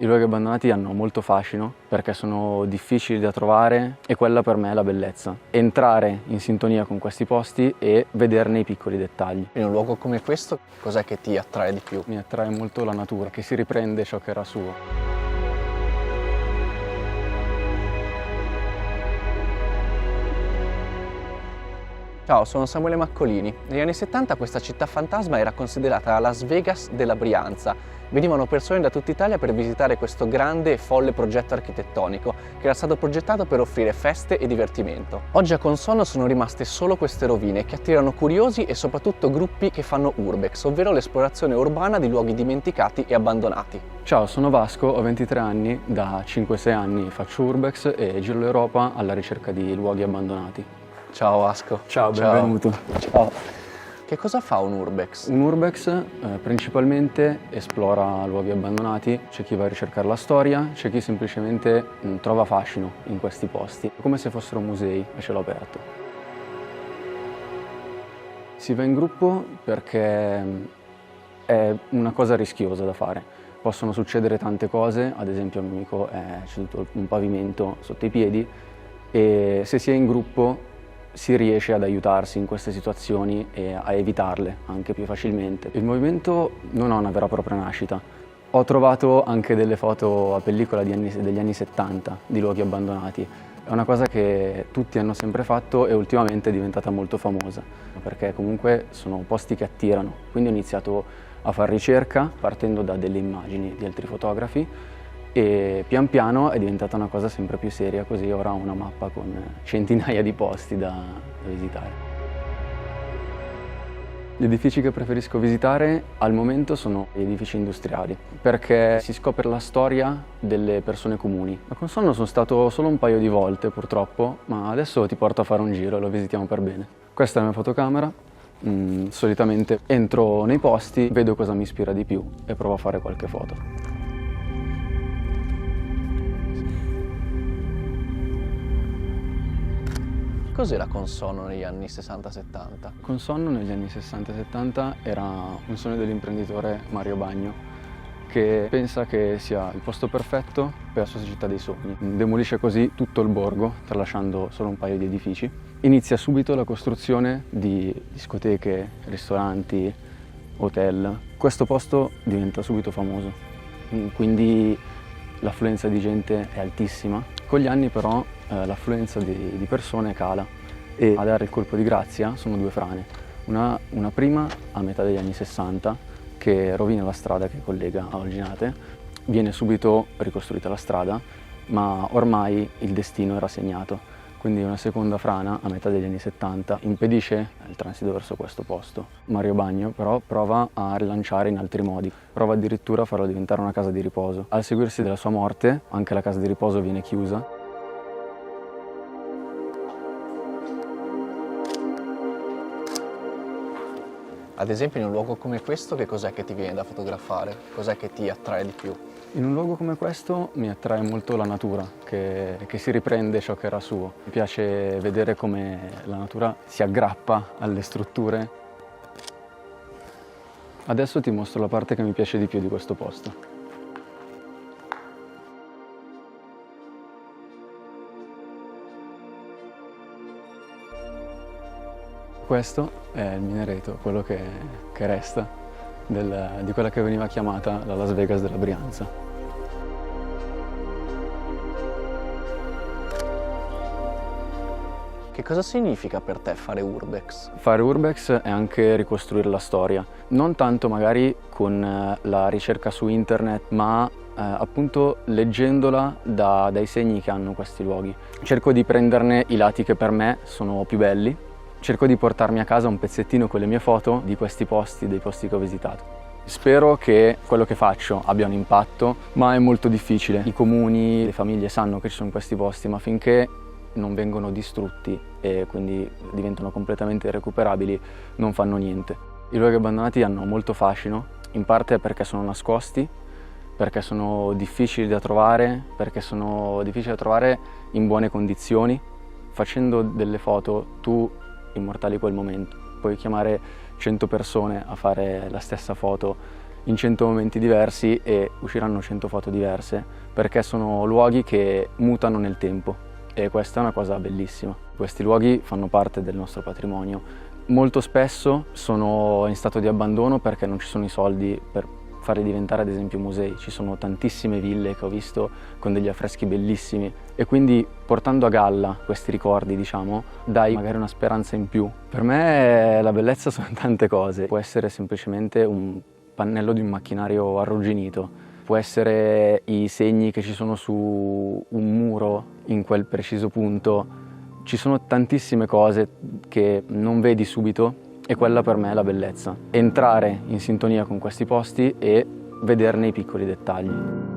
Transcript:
I luoghi abbandonati hanno molto fascino perché sono difficili da trovare e quella per me è la bellezza. Entrare in sintonia con questi posti e vederne i piccoli dettagli. In un luogo come questo, cos'è che ti attrae di più? Mi attrae molto la natura, che si riprende ciò che era suo. Ciao, sono Samuele Maccolini. Negli anni 70 questa città fantasma era considerata la Las Vegas della Brianza. Venivano persone da tutta Italia per visitare questo grande e folle progetto architettonico che era stato progettato per offrire feste e divertimento. Oggi a Consonno sono rimaste solo queste rovine che attirano curiosi e soprattutto gruppi che fanno urbex, ovvero l'esplorazione urbana di luoghi dimenticati e abbandonati. Ciao, sono Vasco, ho 23 anni, da 5-6 anni faccio urbex e giro l'Europa alla ricerca di luoghi abbandonati. Ciao Vasco. Ciao, benvenuto. Ciao. Che cosa fa un urbex? Un urbex principalmente esplora luoghi abbandonati, c'è chi va a ricercare la storia, c'è chi semplicemente trova fascino in questi posti, come se fossero musei a cielo aperto. Si va in gruppo perché è una cosa rischiosa da fare. Possono succedere tante cose, ad esempio a un mio amico c'è tutto un pavimento sotto i piedi e se si è in gruppo si riesce ad aiutarsi in queste situazioni e a evitarle anche più facilmente. Il movimento non ha una vera e propria nascita. Ho trovato anche delle foto a pellicola degli anni 70 di luoghi abbandonati. È una cosa che tutti hanno sempre fatto e ultimamente è diventata molto famosa, perché comunque sono posti che attirano. Quindi ho iniziato a fare ricerca partendo da delle immagini di altri fotografi e pian piano è diventata una cosa sempre più seria, così ora ho una mappa con centinaia di posti da visitare. Gli edifici che preferisco visitare al momento sono gli edifici industriali, perché si scopre la storia delle persone comuni. A Consonno sono stato solo un paio di volte purtroppo, ma adesso ti porto a fare un giro e lo visitiamo per bene. Questa è la mia fotocamera. Solitamente entro nei posti, vedo cosa mi ispira di più e provo a fare qualche foto. Cos'era Consonno negli anni 60-70? Consonno negli anni 60 e 70 era un sogno dell'imprenditore Mario Bagno, che pensa che sia il posto perfetto per la sua città dei sogni. Demolisce così tutto il borgo, tralasciando solo un paio di edifici. Inizia subito la costruzione di discoteche, ristoranti, hotel. Questo posto diventa subito famoso, quindi l'affluenza di gente è altissima. Con gli anni però l'affluenza di persone cala e a dare il colpo di grazia sono due frane. Una prima a metà degli anni 60 che rovina la strada che collega a Olginate. Viene subito ricostruita la strada, ma ormai il destino era segnato. Quindi una seconda frana a metà degli anni 70 impedisce il transito verso questo posto. Mario Bagno però prova a rilanciare in altri modi, prova addirittura a farlo diventare una casa di riposo. Al seguirsi della sua morte anche la casa di riposo viene chiusa. Ad esempio in un luogo come questo che cos'è che ti viene da fotografare? Cos'è che ti attrae di più? In un luogo come questo mi attrae molto la natura, che si riprende ciò che era suo. Mi piace vedere come la natura si aggrappa alle strutture. Adesso ti mostro la parte che mi piace di più di questo posto. Questo è il Minareto, quello che resta di quella che veniva chiamata la Las Vegas della Brianza. Che cosa significa per te fare urbex? Fare urbex è anche ricostruire la storia, non tanto magari con la ricerca su internet, ma appunto leggendola dai segni che hanno questi luoghi. Cerco di prenderne i lati che per me sono più belli. Cerco di portarmi a casa un pezzettino con le mie foto di questi posti, dei posti che ho visitato. Spero che quello che faccio abbia un impatto, ma è molto difficile. I comuni, le famiglie sanno che ci sono questi posti, ma finché non vengono distrutti e quindi diventano completamente irrecuperabili, non fanno niente. I luoghi abbandonati hanno molto fascino, in parte perché sono nascosti, perché sono difficili da trovare, perché sono difficili da trovare in buone condizioni. Facendo delle foto tu immortali quel momento. Puoi chiamare 100 persone a fare la stessa foto in 100 momenti diversi e usciranno 100 foto diverse, perché sono luoghi che mutano nel tempo e questa è una cosa bellissima. Questi luoghi fanno parte del nostro patrimonio. Molto spesso sono in stato di abbandono perché non ci sono i soldi per farli diventare ad esempio musei. Ci sono tantissime ville che ho visto con degli affreschi bellissimi e quindi portando a galla questi ricordi, diciamo, dai magari una speranza in più. Per me la bellezza sono tante cose, può essere semplicemente un pannello di un macchinario arrugginito, può essere i segni che ci sono su un muro in quel preciso punto. Ci sono tantissime cose che non vedi subito e quella per me è la bellezza. Entrare in sintonia con questi posti e vederne i piccoli dettagli.